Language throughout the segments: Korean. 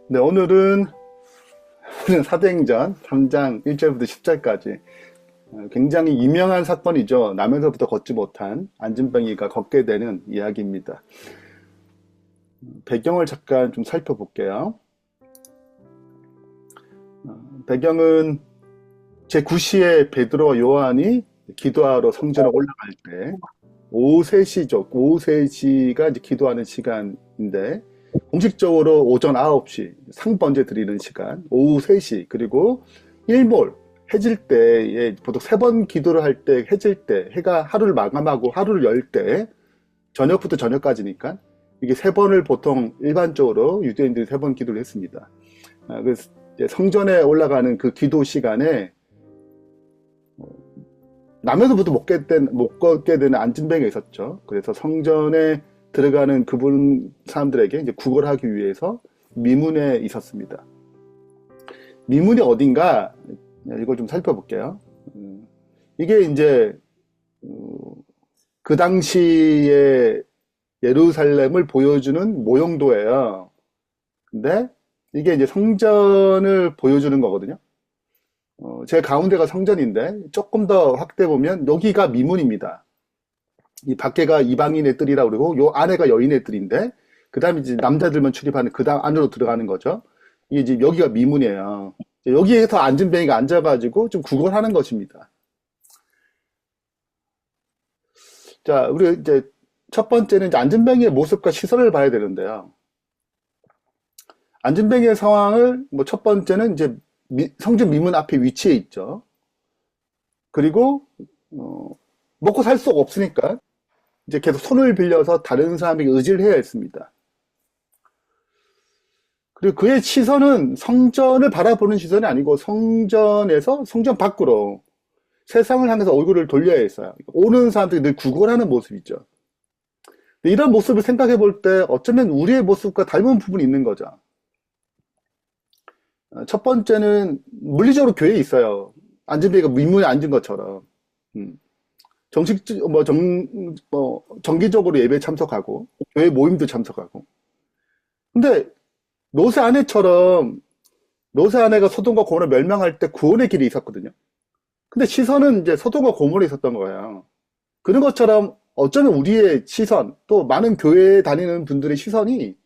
네, 오늘은 사도행전 3장 1절부터 10절까지 굉장히 유명한 사건이죠. 나면서부터 걷지 못한 안진뱅이가 걷게 되는 이야기입니다. 배경을 잠깐 좀 살펴볼게요. 배경은 제9시에 베드로와 요한이 기도하러 성전에 올라갈 때 오후 3시죠. 오후 3시가 이제 기도하는 시간인데 공식적으로 오전 9시 상번제 드리는 시간, 오후 3시, 그리고 일몰, 해질 때에 보통 3번 기도를 할 때 해질 때 해가 하루를 마감하고 하루를 열 때 저녁부터 저녁까지니까 이게 3번을 보통 일반적으로 유대인들이 3번 기도를 했습니다. 그래서 이제 성전에 올라가는 그 기도 시간에 남에서부터 못 걷게 되는 안진뱅이가 있었죠. 그래서 성전에 들어가는 그분 사람들에게 이제 구걸하기 위해서 미문에 있었습니다. 미문이 어딘가 이걸 좀 살펴볼게요. 이게 이제 그 당시에 예루살렘을 보여주는 모형도예요. 근데 이게 이제 성전을 보여주는 거거든요. 제 가운데가 성전인데 조금 더 확대 보면 여기가 미문입니다. 이 밖에가 이방인의 뜰이라고 그러고 요 안에가 여인의 뜰인데 그 다음에 이제 남자들만 출입하는 그 다음 안으로 들어가는 거죠. 이게 이제 여기가 미문이에요. 여기에서 안진뱅이가 앉아가지고 좀 구걸하는 것입니다. 자, 우리 이제 첫 번째는 이제 안진뱅이의 모습과 시선을 봐야 되는데요. 안진뱅이의 상황을 뭐 첫 번째는 이제 성전 미문 앞에 위치해 있죠. 그리고 먹고 살 수가 없으니까 이제 계속 손을 빌려서 다른 사람에게 의지를 해야 했습니다. 그리고 그의 시선은 성전을 바라보는 시선이 아니고 성전에서 성전 밖으로 세상을 향해서 얼굴을 돌려야 했어요. 오는 사람들이 늘 구걸하는 모습이죠. 이런 모습을 생각해 볼 때 어쩌면 우리의 모습과 닮은 부분이 있는 거죠. 첫 번째는 물리적으로 교회에 있어요. 안진뱅이가 민문에 앉은 것처럼. 정기적으로 예배에 참석하고, 교회 모임도 참석하고. 근데, 노새 아내처럼, 노새 아내가 소돔과 고모를 멸망할 때 구원의 길이 있었거든요. 근데 시선은 이제 소돔과 고모에 있었던 거예요. 그런 것처럼 어쩌면 우리의 시선, 또 많은 교회에 다니는 분들의 시선이,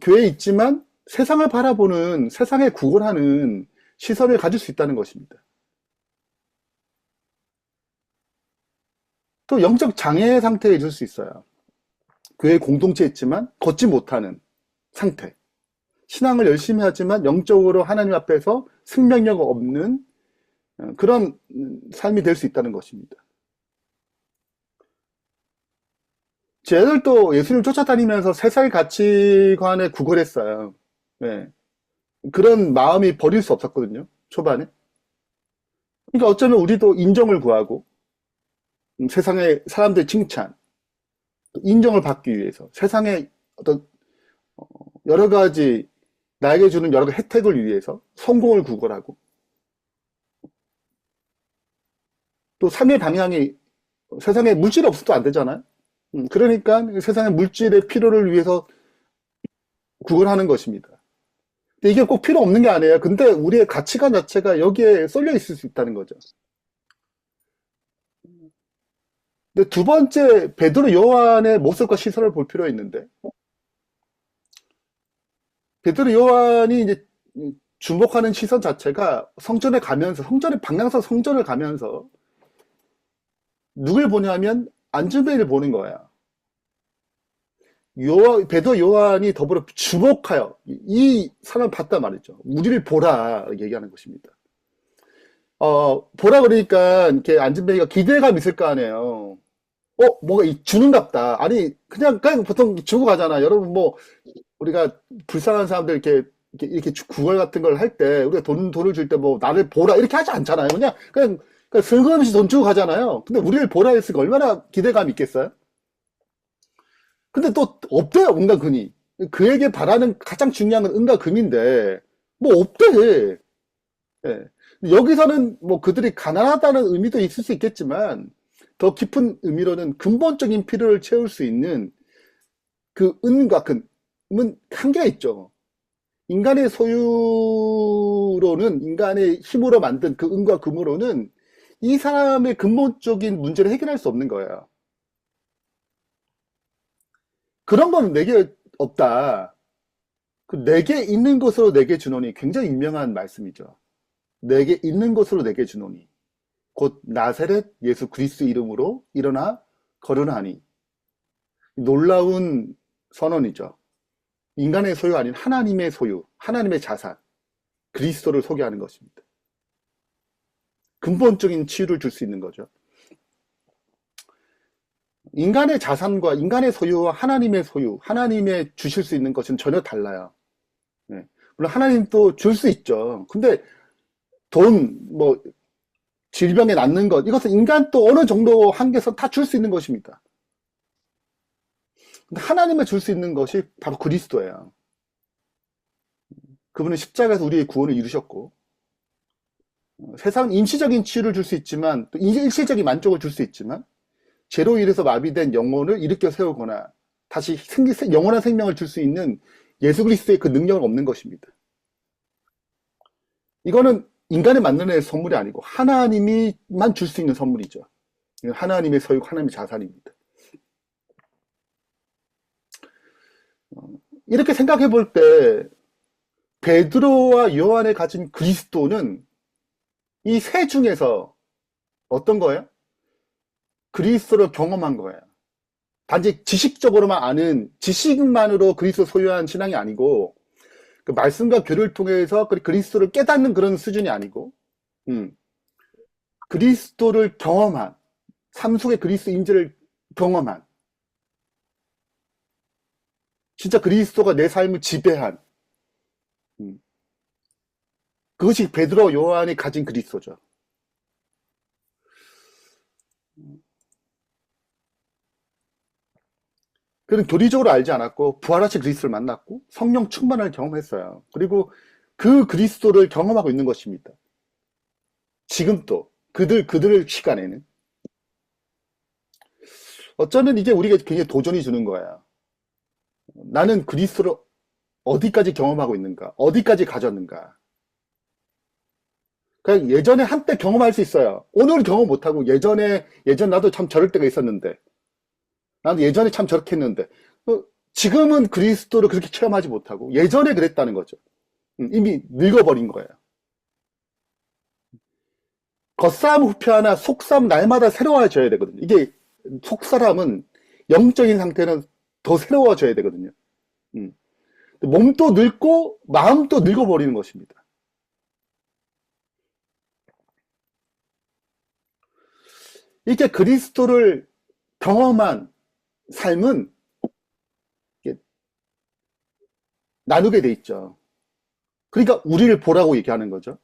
교회에 있지만 세상을 바라보는, 세상에 구걸하는 시선을 가질 수 있다는 것입니다. 또 영적 장애 상태에 있을 수 있어요. 교회 공동체에 있지만 걷지 못하는 상태. 신앙을 열심히 하지만 영적으로 하나님 앞에서 생명력 없는 그런 삶이 될 수 있다는 것입니다. 쟤들도 예수님을 쫓아다니면서 세상의 가치관에 구걸했어요. 네. 그런 마음이 버릴 수 없었거든요. 초반에. 그러니까 어쩌면 우리도 인정을 구하고 세상의 사람들의 칭찬, 인정을 받기 위해서 세상의 어떤 여러 가지 나에게 주는 여러 가지 혜택을 위해서 성공을 구걸하고 또 삶의 방향이 세상에 물질이 없어도 안 되잖아요. 그러니까 세상의 물질의 필요를 위해서 구걸하는 것입니다. 근데 이게 꼭 필요 없는 게 아니에요. 근데 우리의 가치관 자체가 여기에 쏠려 있을 수 있다는 거죠. 근데 두 번째 베드로 요한의 모습과 시선을 볼 필요가 있는데 베드로 요한이 이제 주목하는 시선 자체가 성전에 가면서 성전의 방향성 성전을 가면서 누굴 보냐면 안진뱅이를 보는 거야. 베드로 요한이 더불어 주목하여 이 사람을 봤단 말이죠. 우리를 보라 얘기하는 것입니다. 보라 그러니까 이렇게 안진뱅이가 기대감 있을 거 아니에요. 뭐가 주는갑다. 아니 그냥 보통 주고 가잖아. 여러분 뭐 우리가 불쌍한 사람들 이렇게 구걸 같은 걸 할 때 우리가 돈을 줄 때 뭐 나를 보라 이렇게 하지 않잖아요. 그냥 슬그머시 돈 주고 가잖아요. 근데 우리를 보라 했으니까 얼마나 기대감이 있겠어요? 근데 또 없대요, 은과 금이. 그에게 바라는 가장 중요한 건 은과 금인데 뭐 없대. 예. 여기서는 뭐 그들이 가난하다는 의미도 있을 수 있겠지만 더 깊은 의미로는 근본적인 필요를 채울 수 있는 그 은과 금은 한계가 있죠. 인간의 소유로는, 인간의 힘으로 만든 그 은과 금으로는 이 사람의 근본적인 문제를 해결할 수 없는 거예요. 그런 건 내게 없다. 그 내게 있는 것으로 내게 주노니 굉장히 유명한 말씀이죠. 내게 있는 것으로 내게 주노니 곧 나사렛 예수 그리스도 이름으로 일어나 걸으나니. 놀라운 선언이죠. 인간의 소유 아닌 하나님의 소유, 하나님의 자산, 그리스도를 소개하는 것입니다. 근본적인 치유를 줄 수 있는 거죠. 인간의 자산과 인간의 소유와 하나님의 소유, 하나님의 주실 수 있는 것은 전혀 달라요. 네. 물론 하나님도 줄 수 있죠. 근데 돈, 뭐 질병에 낫는 것, 이것은 인간 또 어느 정도 한계에서 다 줄 수 있는 것입니다. 근데 하나님을 줄 수 있는 것이 바로 그리스도예요. 그분은 십자가에서 우리의 구원을 이루셨고, 세상 임시적인 치유를 줄 수 있지만, 또 일시적인 만족을 줄 수 있지만, 죄로 인해서 마비된 영혼을 일으켜 세우거나 다시 영원한 생명을 줄 수 있는 예수 그리스도의 그 능력은 없는 것입니다. 이거는 인간의 만드는 선물이 아니고 하나님이만 줄 수 있는 선물이죠. 하나님의 소유, 하나님의 자산입니다. 이렇게 생각해 볼 때 베드로와 요한이 가진 그리스도는 이 세 중에서 어떤 거예요? 그리스도를 경험한 거예요. 단지 지식적으로만 아는, 지식만으로 그리스도 소유한 신앙이 아니고, 그 말씀과 교를 통해서 그리스도를 깨닫는 그런 수준이 아니고, 그리스도를 경험한, 삶 속의 그리스도 인재를 경험한, 진짜 그리스도가 내 삶을 지배한, 그것이 베드로 요한이 가진 그리스도죠. 그는 교리적으로 알지 않았고 부활하신 그리스도를 만났고 성령 충만을 경험했어요. 그리고 그 그리스도를 경험하고 있는 것입니다. 지금 또 그들의 시간에는 어쩌면 이게 우리가 굉장히 도전이 주는 거예요. 나는 그리스도를 어디까지 경험하고 있는가? 어디까지 가졌는가? 그냥 예전에 한때 경험할 수 있어요. 오늘은 경험 못하고 예전 나도 참 저럴 때가 있었는데 나도 예전에 참 저렇게 했는데 지금은 그리스도를 그렇게 체험하지 못하고 예전에 그랬다는 거죠. 이미 늙어버린 거예요. 겉사람 후패하나 속사람 날마다 새로워져야 되거든요. 이게 속사람은 영적인 상태는 더 새로워져야 되거든요. 몸도 늙고 마음도 늙어버리는 것입니다. 이렇게 그리스도를 경험한 삶은 나누게 돼 있죠. 그러니까 우리를 보라고 얘기하는 거죠.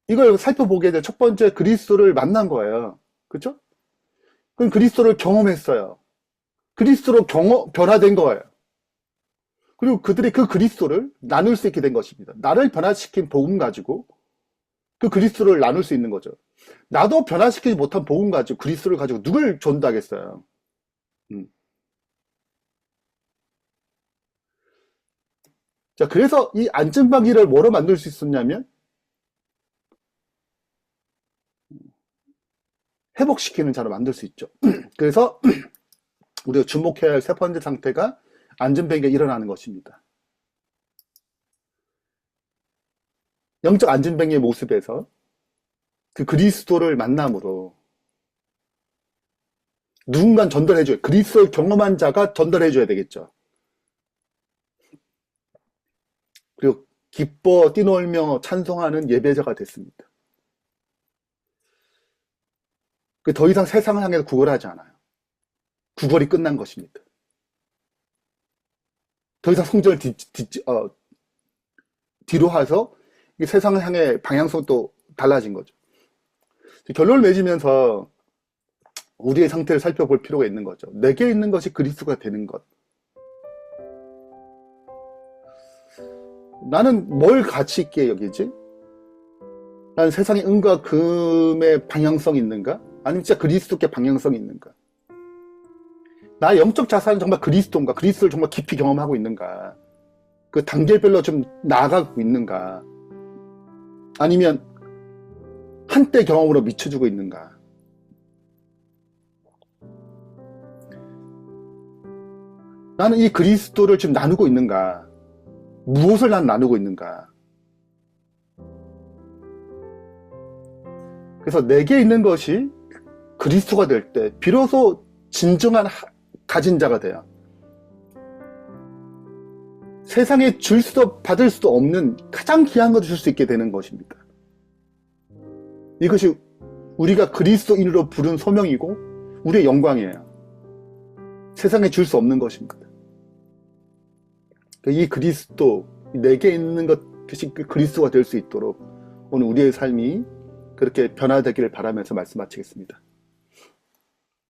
이걸 살펴보게 될 첫 번째 그리스도를 만난 거예요. 그렇죠? 그럼 그리스도를 경험했어요. 그리스도로 변화된 거예요. 그리고 그들이 그 그리스도를 나눌 수 있게 된 것입니다. 나를 변화시킨 복음 가지고 그 그리스도를 나눌 수 있는 거죠. 나도 변화시키지 못한 복음 가지고 그리스도를 가지고 누굴 전도하겠어요. 자, 그래서 이 안전방위를 뭐로 만들 수 있었냐면 회복시키는 자로 만들 수 있죠. 그래서 우리가 주목해야 할 세 번째 상태가 안전뱅이가 일어나는 것입니다. 영적 안전뱅이의 모습에서 그 그리스도를 만남으로 누군가 전달해줘요. 그리스도를 경험한 자가 전달해줘야 되겠죠. 그리고 기뻐 뛰놀며 찬송하는 예배자가 됐습니다. 더 이상 세상을 향해서 구걸하지 않아요. 구걸이 끝난 것입니다. 더 이상 성전을 뒤로 해서 세상을 향해 방향성도 달라진 거죠. 결론을 맺으면서 우리의 상태를 살펴볼 필요가 있는 거죠. 내게 있는 것이 그리스도가 되는 것. 나는 뭘 가치 있게 여기지? 나는 세상의 은과 금의 방향성이 있는가? 아니면 진짜 그리스도께 방향성이 있는가? 나의 영적 자산은 정말 그리스도인가? 그리스도를 정말 깊이 경험하고 있는가? 그 단계별로 좀 나아가고 있는가? 아니면 한때 경험으로 미쳐주고 있는가? 나는 이 그리스도를 지금 나누고 있는가? 무엇을 난 나누고 있는가? 그래서 내게 있는 것이 그리스도가 될 때 비로소 진정한 가진 자가 돼요. 세상에 받을 수도 없는 가장 귀한 것을 줄 수 있게 되는 것입니다. 이것이 우리가 그리스도인으로 부른 소명이고 우리의 영광이에요. 세상에 줄 수 없는 것입니다. 이 그리스도, 내게 있는 것이 그리스도가 될 수 있도록 오늘 우리의 삶이 그렇게 변화되기를 바라면서 말씀 마치겠습니다.